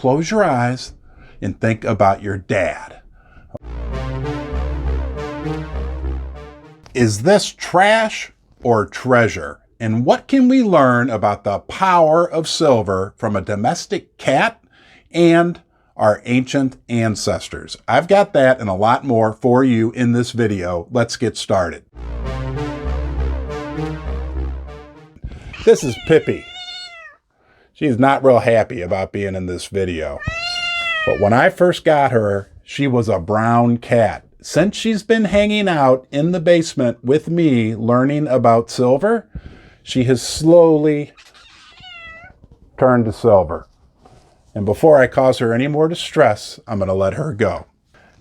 close your eyes and think about your dad. Is this trash or treasure? And what can we learn about the power of silver from a domestic cat and our ancient ancestors? I've got that and a lot more for you in this video. Let's get started. This is Pippi. She's not real happy about being in this video. But when I first got her, she was a brown cat. Since she's been hanging out in the basement with me learning about silver, she has slowly turned to silver. And before I cause her any more distress, I'm going to let her go.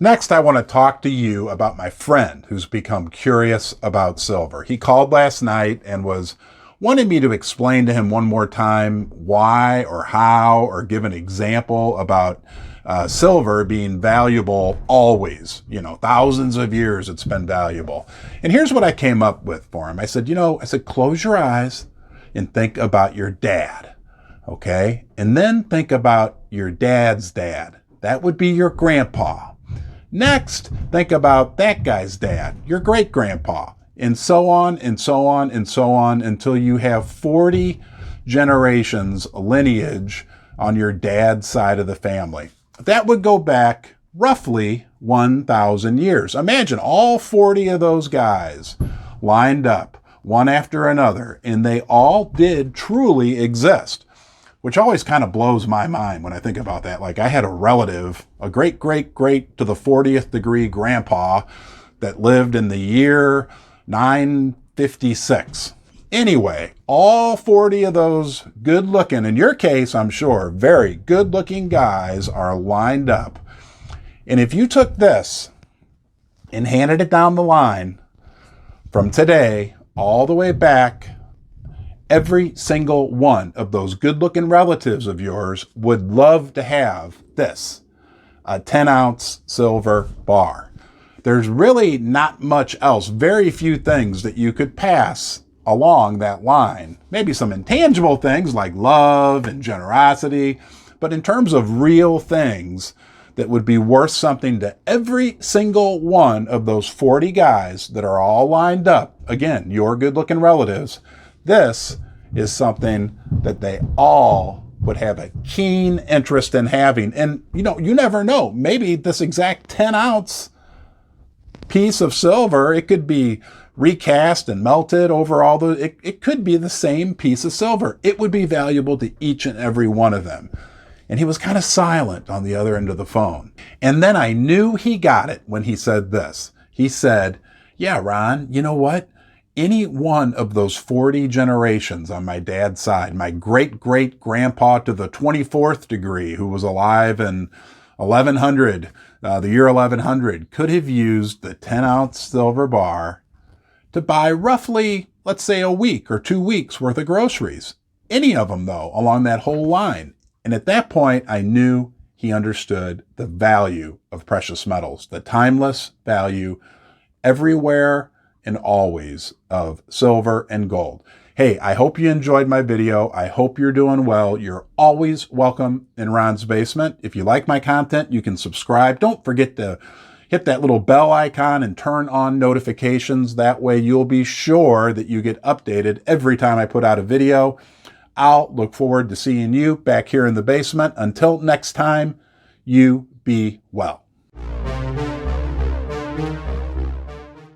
Next, I want to talk to you about my friend who's become curious about silver. He called last night and was wanting me to explain to him one more time why or how, or give an example about silver being valuable always. You know, thousands of years it's been valuable. And here's what I came up with for him. I said, close your eyes and think about your dad, okay? And then think about your dad's dad. That would be your grandpa. Next, think about that guy's dad, your great-grandpa, and so on and so on and so on until you have 40 generations lineage on your dad's side of the family. That would go back roughly 1,000 years. Imagine all 40 of those guys lined up, one after another, and they all did truly exist, which always kind of blows my mind when I think about that. Like, I had a relative, a great to the 40th degree grandpa that lived in the year 956. Anyway, all 40 of those good-looking, in your case, I'm sure, very good-looking guys are lined up. And if you took this and handed it down the line from today all the way back, every single one of those good-looking relatives of yours would love to have this, a 10-ounce silver bar. There's really not much else, very few things that you could pass along that line. Maybe some intangible things like love and generosity, but in terms of real things that would be worth something to every single one of those 40 guys that are all lined up, again, your good-looking relatives, this is something that they all would have a keen interest in having. And, you never know. Maybe this exact 10-ounce piece of silver, it could be recast and melted over all the, it could be the same piece of silver. It would be valuable to each and every one of them. And he was kind of silent on the other end of the phone. And then I knew he got it when he said this. He said, yeah, Ron, you know what? Any one of those 40 generations on my dad's side, my great-great-grandpa to the 24th degree, who was alive in 1100, the year 1100, could have used the 10-ounce silver bar to buy roughly, let's say, a week or 2 weeks worth of groceries. Any of them, though, along that whole line. And at that point, I knew he understood the value of precious metals, the timeless value everywhere and always of silver and gold. Hey, I hope you enjoyed my video. I hope you're doing well. You're always welcome in Ron's Basement. If you like my content, you can subscribe. Don't forget to hit that little bell icon and turn on notifications. That way you'll be sure that you get updated every time I put out a video. I'll look forward to seeing you back here in the basement. Until next time, you be well.